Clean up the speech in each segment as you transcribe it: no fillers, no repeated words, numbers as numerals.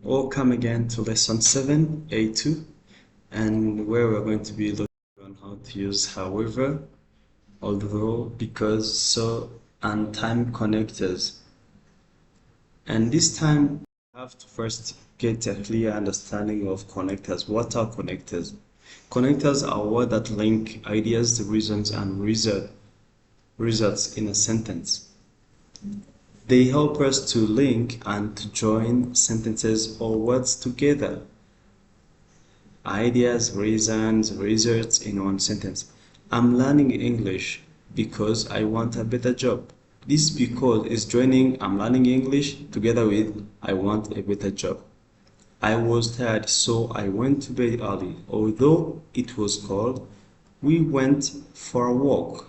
Welcome again to lesson 7, A2, and where we're going to be looking on how to use however, although, because, so, and time connectors. And this time, we have to first get a clear understanding of connectors. What are connectors? Connectors are words that link ideas, reasons, and results in a sentence. They help us to link and to join sentences or words together. Ideas, reasons, results in one sentence. I'm learning English because I want a better job. This because is joining I'm learning English together with I want a better job. I was tired, so I went to bed early. Although it was cold, we went for a walk.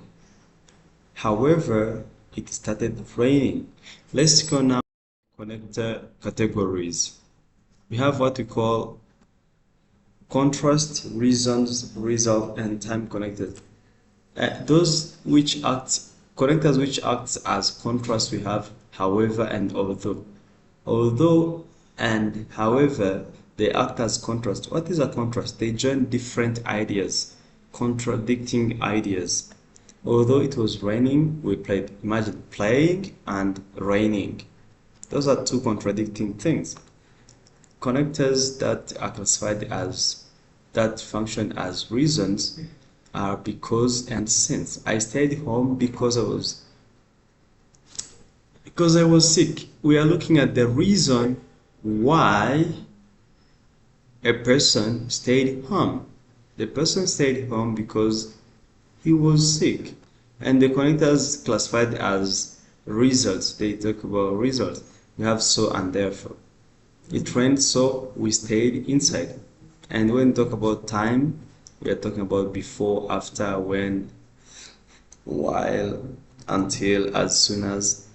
However, it started raining. Let's go now to connector categories. We have what we call contrast, reasons, result, and time connected. Those which act connectors which act as contrast, we have however and although. Although and however, they act as contrast. What is a contrast? They join different ideas, contradicting ideas. Although it was raining, we played. Imagine playing and raining. Those are two contradicting things. Connectors that are classified as that function as reasons are because and since. I stayed home because I was sick. We are looking at the reason why a person stayed home. The person stayed home because he was sick. And the connectors classified as results. They talk about results. We have so and therefore. It rained, so we stayed inside. And when we talk about time, we are talking about before, after, when, while, until, as soon as.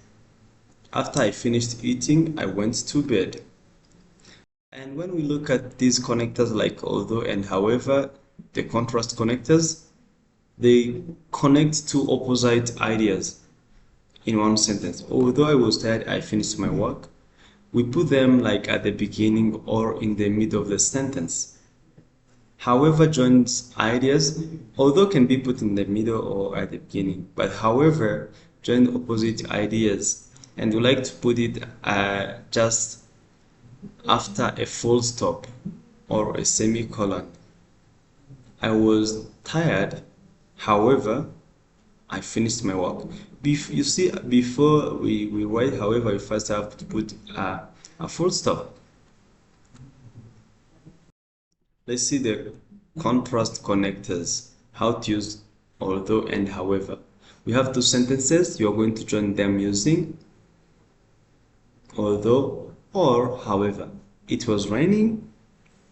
After I finished eating, I went to bed. And when we look at these connectors like although and however, the contrast connectors, they connect two opposite ideas in one sentence. Although I was tired, I finished my work. We put them like at the beginning or in the middle of the sentence. However joins ideas, although can be put in the middle or at the beginning, but however join opposite ideas. And we like to put it just after a full stop or a semicolon. I was tired, however, I finished my work. You see, before we write however, we first have to put a full stop. Let's see the contrast connectors, how to use although and however. We have two sentences, you're going to join them using although or however. It was raining,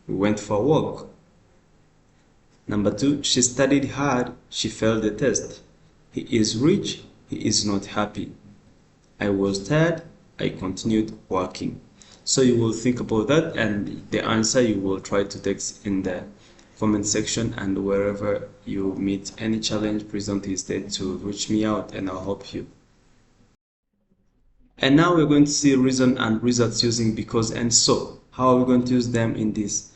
we went for a walk. Number 2, she studied hard, she failed the test. He is rich, he is not happy. I was tired, I continued working. So you will think about that, and the answer you will try to text in the comment section, and wherever you meet any challenge, please don't hesitate to reach me out and I'll help you. And now we're going to see reason and results using because and so. How are we going to use them in this?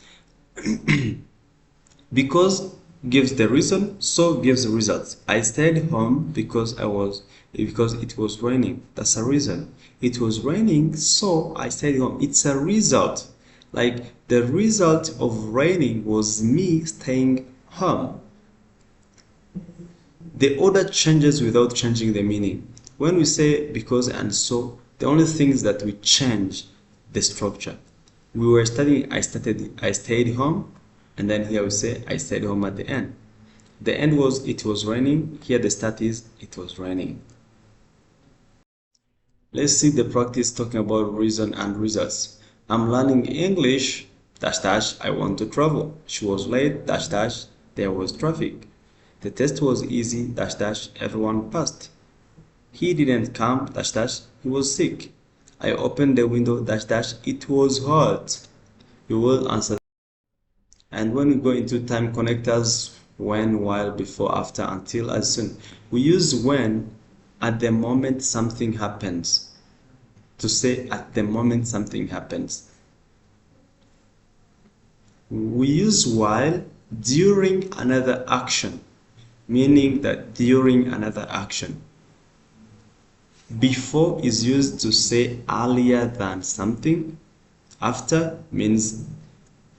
Because gives the reason, so gives the results. I stayed home because it was raining. That's a reason. It was raining, so I stayed home. It's a result. Like the result of raining was me staying home. The order changes without changing the meaning. When we say because and so, the only things that we change the structure. We were studying, I stayed home, and then here we say I stayed home at the end. The end was it was raining. Here the start is it was raining. Let's see the practice talking about reason and results. I'm learning English, dash dash, I want to travel. She was late, dash dash, there was traffic. The test was easy, dash dash, everyone passed. He didn't come, dash dash, he was sick. I opened the window, dash dash, it was hot. You will answer. And when we go into time connectors, when, while, before, after, until, as soon, we use when at the moment something happens. To say at the moment something happens. We use while during another action, meaning that during another action. Before is used to say earlier than something. After means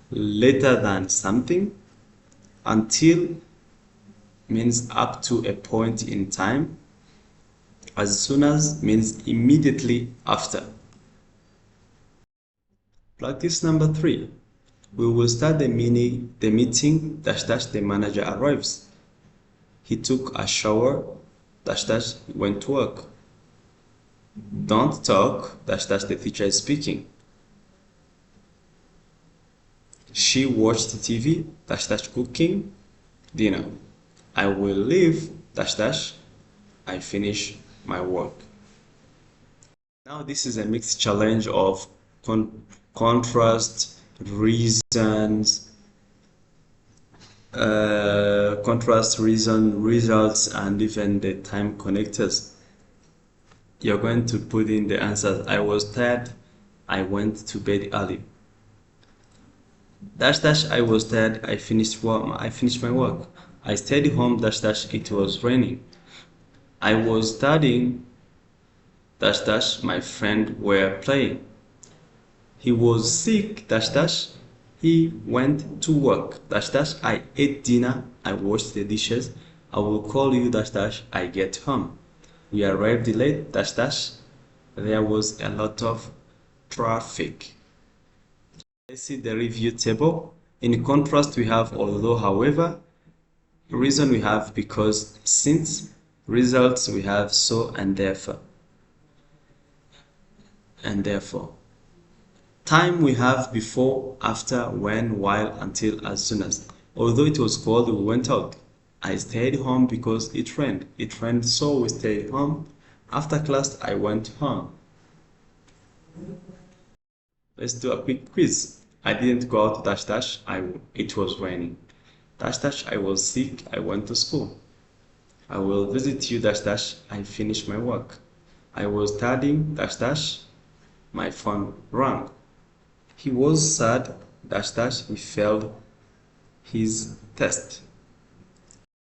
later than something. Until means up to a point in time. As soon as means immediately after. Practice number 3. We will start the meeting the manager arrives. He took a shower he went to work. Don't talk the teacher is speaking. She watched TV cooking dinner. I will leave I finish my work. Now this is a mixed challenge of contrast, reasons, results, and even the time connectors. You're going to put in the answers. I was tired, I went to bed early. I was tired, I finished my work. I stayed home, it was raining. I was studying, my friend were playing. He was sick, he went to work, I ate dinner, I washed the dishes. I will call you, I get home. We arrived late, there was a lot of traffic. Let's see the review table. In contrast, we have although, however. Reason we have because, since. Results we have so and therefore. Time we have before, after, when, while, until, as soon as. Although it was cold, we went out. I stayed home because it rained. It rained, so we stayed home. After class, I went home. Let's do a quick quiz. I didn't go out, it was raining. I was sick, I went to school. I will visit you, I finished my work. I was studying, my phone rang. He was sad, he failed his test.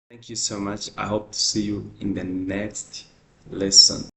Thank you so much. I hope to see you in the next lesson.